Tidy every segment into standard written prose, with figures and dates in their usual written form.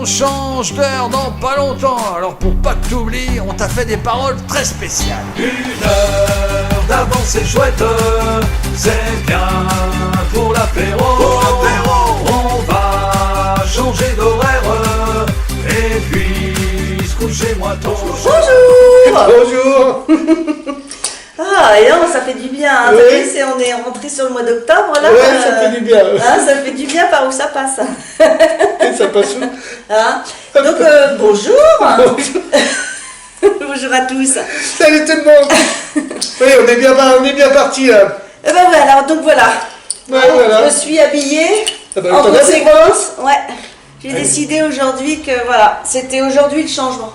on change d'heure dans pas longtemps. Alors pour pas que t'oublies, on t'a fait des paroles très spéciales. 1 heure d'avance c'est chouette, c'est bien pour l'apéro. On va changer d'horaire et puis se coucher moins tôt. Bonjour. Ah, et non, ça fait du bien. Hein. Oui. T'as vu, on est rentré sur le mois d'octobre là. Ouais, ça fait du bien. Hein, ça fait du bien par où ça passe. Ça passe où? Hein. Donc bonjour. Bonjour à tous. Salut tout le monde. Oui, on est bien parti là. Et ben voilà, donc voilà. Ouais, Hein, voilà. Je me suis habillée. Ah bah, En t'en as fait conséquence, ouais. J'ai décidé aujourd'hui que voilà, c'était aujourd'hui le changement.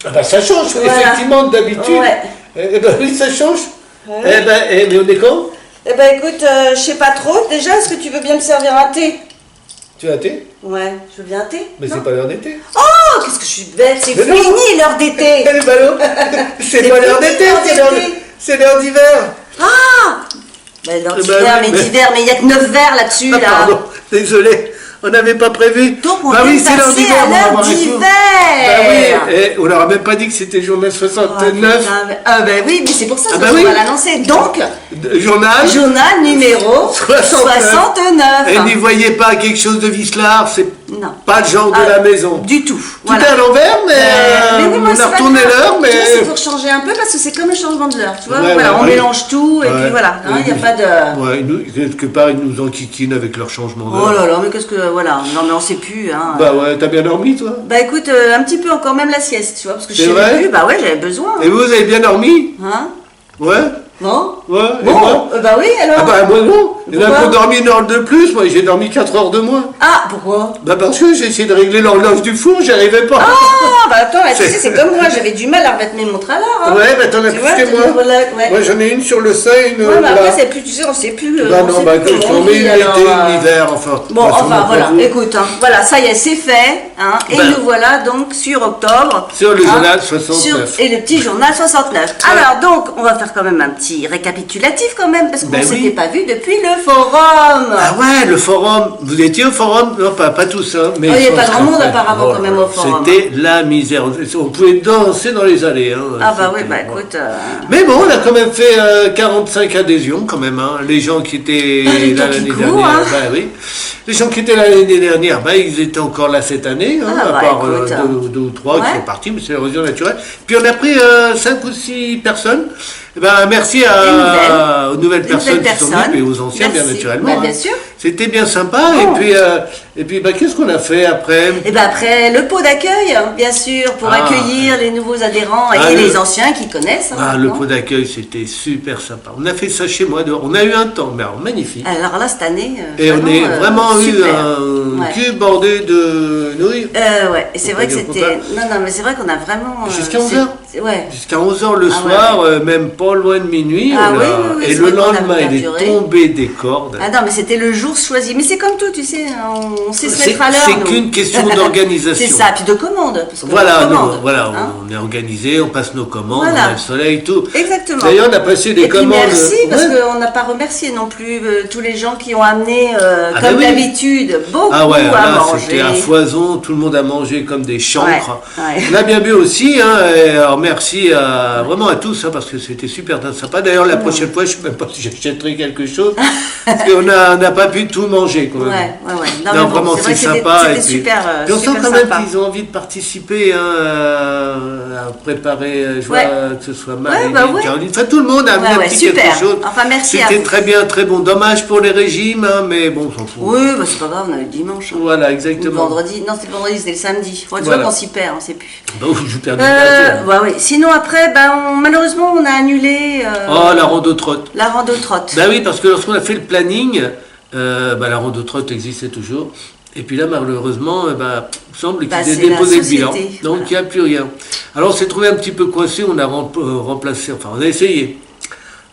Ah bah ça change, Voilà. effectivement, d'habitude. Ouais. Eh ben oui, ça change. Ouais. Mais on est quand? Eh ben écoute, je sais pas trop. Déjà, est-ce que tu veux bien me servir un thé? Tu as thé? Ouais, je veux bien un thé. Mais Non. c'est pas l'heure d'été. Oh, qu'est-ce que je suis bête, c'est Mais non. fini l'heure d'été. Eh, le ballon. C'est pas l'heure fini, d'été, l'heure d'été. c'est l'heure d'hiver. Ah ben dans Eh ben d'hiver, oui, mais d'hiver, mais il y a que 9 verres là-dessus, Ah, là. pardon, désolé, on n'avait pas prévu. Donc on bah vient oui, de c'est l'heure passer d'hiver, à on va l'heure avoir un tour. d'hiver. Bah oui, et on leur a même pas dit que c'était journée 69. Ah ben oui, mais c'est pour ça Ah que bah je oui. vais l'annoncer. Donc, Journal. journal numéro 69. Et n'y voyez pas quelque chose de vicelard, c'est Non. pas le genre de Ah, la maison. Du tout. Tout est à l'envers, mais, oui, moi, on c'est a pas retourné grave. l'heure, Tu mais... vois, c'est pour changer un peu parce que c'est comme le changement de l'heure. Tu vois, Ouais, voilà, ouais, on ouais. mélange tout et Ouais. puis voilà. Il n'y a pas de. Ouais, quelque part, ils nous enquiquinent avec leur changement d'heure. Oh là là, mais qu'est-ce que. Voilà, non, mais on sait plus. Hein. Bah ouais, t'as bien dormi, toi? Bah écoute, un petit peu encore, même la sieste, tu vois, parce que je C'est savais vrai plus. Bah ouais, j'avais besoin. Et vous avez bien dormi? Hein. Ouais? Non. Ouais, et Bon, moi? bah oui, alors. Ah bah moi non, il y en a qui Pourquoi ont dormi 1 heure de plus, moi j'ai dormi 4 heures de moins. Ah, pourquoi? Bah parce que j'ai essayé de régler l'horloge du four, j'y arrivais pas. Ah, bah attends, tu sais, c'est comme moi, j'avais du mal à remettre mes montres à l'heure. Hein. Ouais, bah t'en as Tu plus vois, que moi. voilà, ouais. Moi j'en ai une sur le sein, une Ouais, mais après, là. c'est plus, tu sais, on sait plus. Bah on non, sait bah plus que je comment t'en on mets vit, une alors, été, une hiver, enfin. Bon, Bah, enfin sûrement voilà, pas vous. écoute, hein, voilà, ça y est, c'est fait, hein, et Ben. nous voilà donc sur octobre. Sur le hein, journal 69. et le petit journal 69. Alors donc, on va faire quand même un petit récapitulatif quand même, parce qu'on Ben ne s'était oui. pas vu depuis le forum. Ah ouais, le forum, vous étiez au forum? Non, pas tous, hein. Mais Oh, il y a pas je grand monde pense- apparemment Oh quand là même là, au forum. C'était la misère, on pouvait danser dans les allées. Hein. Ah bah oui, C'était- bah écoute... Mais bon, on a quand même fait 45 adhésions quand même, hein. Les gens qui étaient Ah, les là temps qui l'année courent, dernière, hein. bah oui. Les gens qui étaient là l'année dernière, bah ils étaient encore là cette année, hein, Ah, à bah, part écoute, deux ou trois qui ouais. sont partis, mais c'est l'érosion naturelle. Puis on a pris 5 ou 6 personnes. Eh ben, merci aux nouvelles personnes qui sont venues et aux anciens, bien Merci. naturellement. Bah, hein. bien sûr. C'était bien sympa. Bon. Et puis bah, qu'est-ce qu'on a fait après? Et ben après, le pot d'accueil, hein, bien sûr, pour Ah. accueillir les nouveaux adhérents Ah, et le- les anciens qui connaissent. hein, Ah, le maintenant. pot d'accueil, c'était super sympa. On a fait ça chez moi dehors. On a eu un temps, mais alors magnifique. Alors là, cette année... Et on est vraiment eu super. un Ouais. cul bordé de nouilles. Ouais, et c'est On vrai peut que dire c'était... qu'on Non, mais c'est vrai qu'on a vraiment... Jusqu'à 11h. Ouais. Jusqu'à 11h le Ah soir, même pas loin de minuit. Ah on a- oui, oui, oui, et c'est le vrai qu'on a lendemain, il est perduré. tombé des cordes. Ah non, mais c'était le jour choisi. Mais c'est comme tout, tu sais, on sait se C'est mettre à l'heure. c'est nous. qu'une question d'organisation. C'est ça, puis de commande. Parce que Voilà, on commande, nous, voilà, hein. on est organisé, on passe nos commandes, Voilà. on a le soleil et tout. Exactement. D'ailleurs, on a passé des Et puis commandes. merci, parce Ouais. qu'on n'a pas remercié non plus tous les gens qui ont amené, Ah comme bah oui. d'habitude, beaucoup Ah ouais, à là, manger. c'était à foison, tout le monde a mangé comme des chancres. Ouais, ouais. On a bien bu aussi, hein, et alors merci vraiment à tous, hein, parce que c'était super sympa. D'ailleurs, la prochaine fois, je ne sais même pas si j'achèterai quelque chose, parce qu'on n'a pas pu tout manger. Quand même. Ouais. Non, Non, mais bon, vraiment, c'est vrai c'est que sympa. C'était et puis, super, puis on sent super quand même sympa. qu'ils ont envie de participer à préparer, je vois, Ouais. que ce soit Marie, bah ouais. Caroline, enfin tout le monde a amené Ouais, un ouais, petit super. quelque chose. Enfin, merci à C'était vous. très bien, très bon. Dommage pour les régimes, hein, mais bon, on s'en fout. Oui, bah, c'est pas grave, on a eu le dimanche. Hein. Voilà, Ou le exactement. vendredi. Non, c'était le vendredi, c'était le samedi. Ouais, tu Voilà. vois qu'on s'y perd, on sait plus. Bah oui, je perds du temps. Bah oui. Sinon, après, malheureusement, on a annulé Oh, la rando trotte. la rando trotte. Bah oui, parce que lorsqu'on a fait le planning, la rando trotte existait toujours. Et puis là, malheureusement, il semble qu'ils aient c'est la déposé le bilan. société, Donc, il n'y a plus rien. Alors, on s'est trouvé un petit peu coincé. On a remplacé, enfin, on a essayé.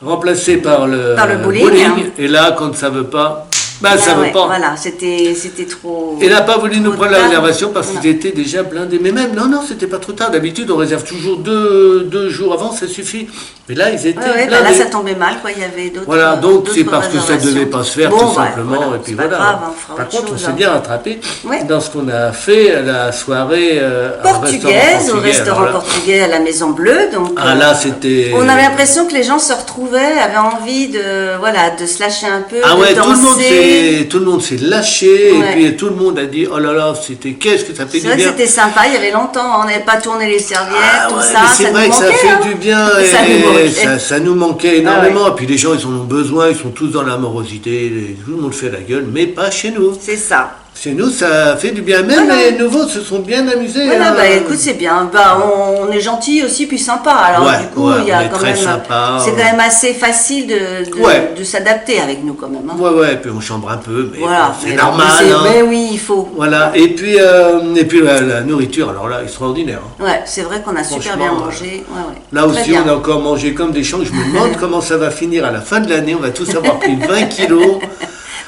Remplacé par le Par le bowling. Et là, quand ça ne veut pas, Bah, ça Ah veut ouais, pas. Voilà, c'était trop. Il n'a pas voulu nous trop prendre la tard. réservation parce Non. qu'ils étaient déjà blindés. Mais même, non, c'était pas trop tard. D'habitude, on réserve toujours deux jours avant, ça suffit. Mais là, ils étaient Ouais, blindés. bah là ça tombait mal, quoi. Il y avait d'autres. Voilà, donc c'est d'autres parce que ça ne devait réservations. pas se faire, Bon, tout bah, simplement. voilà, Et puis c'est pas voilà. grave, on fera Par autre contre, on chose, s'est hein. bien rattrapé Ouais. dans ce qu'on a fait à la soirée Portugaise, au restaurant Alors là- portugais à la Maison Bleue. Donc, Ah là, c'était. on avait l'impression que les gens se retrouvaient, avaient envie de se lâcher un peu, Ah de ouais, danser. tout le monde s'est lâché, Ouais. et puis tout le monde a dit, oh là là, qu'est-ce que ça fait C'est du vrai que bien. c'était sympa, il y avait longtemps, on n'avait pas tourné les serviettes, Ah tout ouais, ça, mais c'est ça vrai nous que ça manquait. fait hein. du bien, Ça nous manquait. et ça nous manquait énormément. Ah ouais. Et puis les gens, ils en ont besoin, ils sont tous dans la morosité, tout le monde fait la gueule, mais pas chez nous. C'est ça. Chez nous, ça fait du bien. Même Voilà. les nouveaux se sont bien amusés. Voilà, hein. bah écoute, c'est bien. Bah, on est gentil aussi, puis sympa. Alors Ouais, du coup, ouais, il y a on est quand très même. sympa. C'est quand même assez facile de Ouais. s'adapter avec nous quand même. Hein. Ouais, et puis on chambre un peu, mais Voilà. bon, c'est Mais normal. mais hein. mais oui, il faut. Voilà, et puis la nourriture, alors là, extraordinaire. hein. Ouais, c'est vrai qu'on a super bien Franchement, mangé. Ouais, ouais. Là Très aussi, bien. on a encore mangé comme des champs. Je me demande comment ça va finir à la fin de l'année. On va tous avoir pris 20 kilos.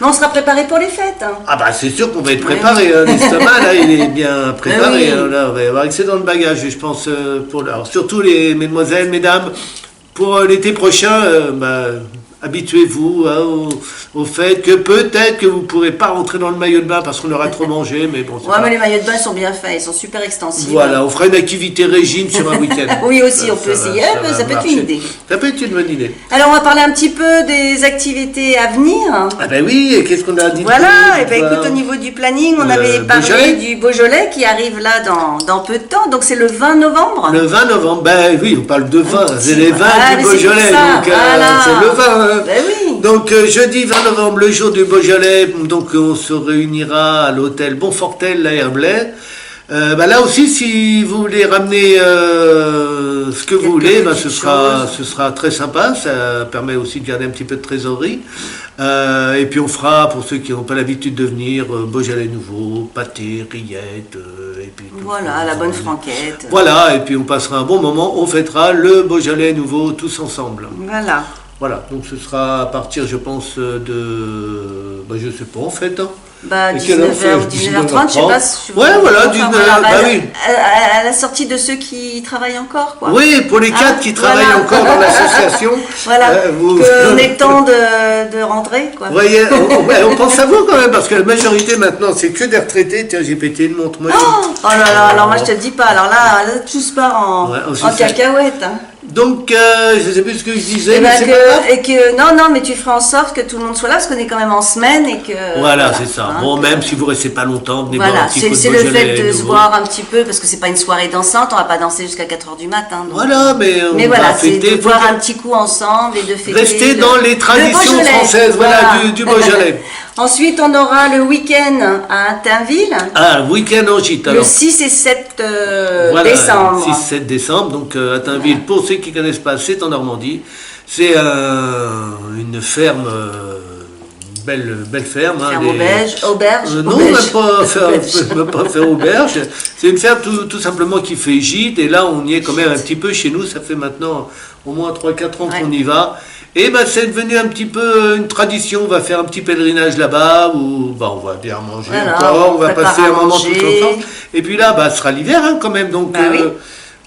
Mais on sera préparé pour les fêtes. Hein. Ah bah c'est sûr qu'on va être préparé. hein. L'estomac, là, il est bien préparé. Oui. hein. Là, on va y avoir excellent de bagages, je pense. Alors, surtout les mesdemoiselles, mesdames, pour l'été prochain, habituez-vous hein, au fait que peut-être que vous ne pourrez pas rentrer dans le maillot de bain parce qu'on aura trop mangé. Mais bon, c'est Ouais, pas- mais les maillots de bain ils sont bien faits, ils sont super extensibles. Voilà, on fera une activité régime sur un week-end. Oui, aussi, Ça- on peut ça va- essayer. va Ça peut être marcher. une idée. Ça peut être une bonne idée. Alors, on va parler un petit peu des activités à venir. Ah ben oui, et qu'est-ce qu'on a dit Voilà, et ben écoute, au niveau du planning, on avait parlé Beaujolais. du Beaujolais qui arrive là dans peu de temps, donc c'est le 20 novembre. Le 20 novembre, ben oui, on parle de vin, c'est les vins Ah, du mais c'est pour Beaujolais, ça, donc voilà. c'est le vin. hein. Ben oui. Donc jeudi 20 novembre, le jour du Beaujolais, donc on se réunira à l'hôtel Bonfortel, la Herblay. Là aussi, si vous voulez ramener ce que vous voulez, petites ce sera très sympa. Ça permet aussi de garder un petit peu de trésorerie. Et puis on fera, pour ceux qui n'ont pas l'habitude de venir, Beaujolais nouveau, pâté, rillettes, et puis tout Voilà, ça. la bonne franquette. Voilà, et puis on passera un bon moment. On fêtera le Beaujolais nouveau tous ensemble. Voilà. Voilà, donc ce sera à partir, je pense, je sais pas en fait. hein. Bah, Et quelle heure 19h ou c'est 19h30, je sais pas. Ouais, voilà, 19h, oui. À la sortie de ceux qui travaillent encore, quoi. Oui, pour les quatre qui travaillent voilà. encore dans l'association. Voilà, vous- qu'on ait le temps de rentrer, quoi. Vous voyez, on pense à vous quand même, parce que la majorité maintenant, c'est que des retraités. Tiens, j'ai pété une montre, moi. Oh là là, alors moi je te le dis pas, alors là tout se part en, Ouais, en c'est ça. cacahuète. Hein. Donc, je sais plus ce que je disais, Et, mais bah c'est pas grave. non, mais tu feras en sorte que tout le monde soit là, parce qu'on est quand même en semaine et que. Voilà, c'est ça. hein, Bon, que- même si vous restez pas longtemps, venez boire un Voilà, petit coup de c'est le Beaujolais fait de se nouveau. voir un petit peu, parce que c'est pas une soirée dansante, on va pas danser jusqu'à 4h du matin. donc. Voilà, mais on Mais va voilà, c'est fêter. de boire un petit coup ensemble et de fêter. Restez le- dans les le traditions Beaujolais, françaises, voilà, du Beaujolais. Ensuite, on aura le week-end à Tainville, Ah, week-end en gîte, le alors. 6 et 7 Voilà, décembre. 6-7 décembre, donc à Tainville, pour ceux qui ne connaissent pas, c'est en Normandie. C'est une ferme, belle ferme. hein, Ferme des- auberge. non, auberge. même pas faire auberge. C'est une ferme tout simplement qui fait gîte. Et là, on y est quand même un petit peu chez nous. Ça fait maintenant au moins 3-4 ans Ouais. qu'on y va. Et c'est devenu un petit peu une tradition. On va faire un petit pèlerinage là-bas où on va bien manger Voilà, encore. On va prépare passer à un moment manger. tous ensemble. Et puis là, ce sera l'hiver hein, quand même. Donc, Bah oui.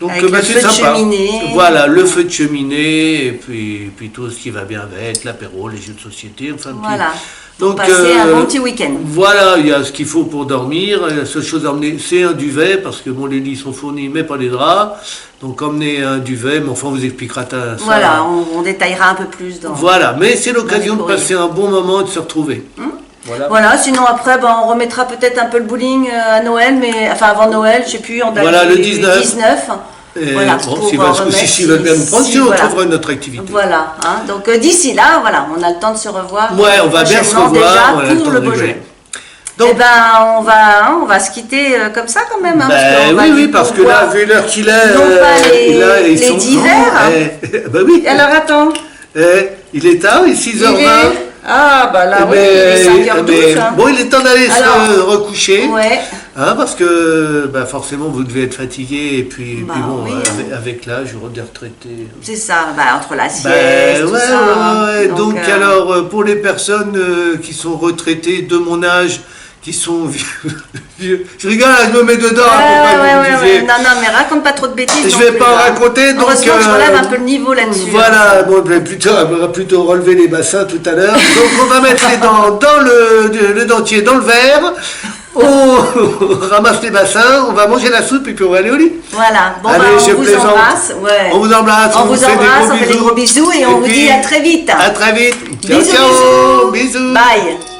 Avec le c'est feu de sympa. cheminée. Voilà, le feu de cheminée. Et puis tout ce qui va bien avec, l'apéro, les jeux de société. Enfin, Voilà. donc, Passer un bon petit week-end. voilà, il y a ce qu'il faut pour dormir. La seule chose à emmener, c'est un duvet, parce que les lits sont fournis, mais pas les draps. Donc emmenez un duvet, mais enfin, on vous expliquera ça. Voilà, on détaillera un peu plus dans. Voilà, mais c'est l'occasion de courriers. passer un bon moment et de se retrouver. Voilà. Voilà, sinon après, on remettra peut-être un peu le bowling à Noël, mais enfin avant Noël, je sais plus, en date Voilà, le du 19. Et Voilà, bon, pour s'ils remettre, veulent bien nous prendre, si, sinon on voilà. trouvera une autre activité. Voilà, hein. Donc d'ici là, voilà, on a le temps de se revoir. Ouais, on va bien se prochainement revoir. on a déjà le pour temps le de rigoler. Beaujolais. Donc, Eh ben, on va se quitter comme ça quand même. Hein, parce qu'on va oui, du parce coup que là, voir- vu l'heure qu'il est, Non pas les- là, ils les sont divers, grands, hein. oui. Alors attends, Il est tard, il est 6h20. Ah, bah là, oui, il est 5h12. Hein. Bon, il est temps d'aller Alors, se recoucher. Ouais. Hein, parce que bah, forcément, vous devez être fatigué. Et puis, Bah, bon, oui, avec l'âge, des retraités. C'est ça, bah, entre la sieste, Ben, tout ouais, ça. Hein. ouais. Donc, alors, pour les personnes qui sont retraitées de mon âge, qui sont vieux, je rigole, je me mets dedans. Ouais. Non, mais raconte pas trop de bêtises. Je vais pas en raconter, donc. Heureusement que je relève un peu le niveau là-dessus. Voilà, bon, on va plutôt relever les bassins tout à l'heure. Donc, on va mettre les dents dans le dentier, dans le verre. On ramasse les bassins, on va manger la soupe et puis on va aller au lit. Voilà, bon, allez, bah, on vous embrasse. Ouais. On vous embrasse, on fait des gros bisous et on vous dit à très vite. À très vite. Ciao, Bisous, ciao. bisous. Bisous. Bye.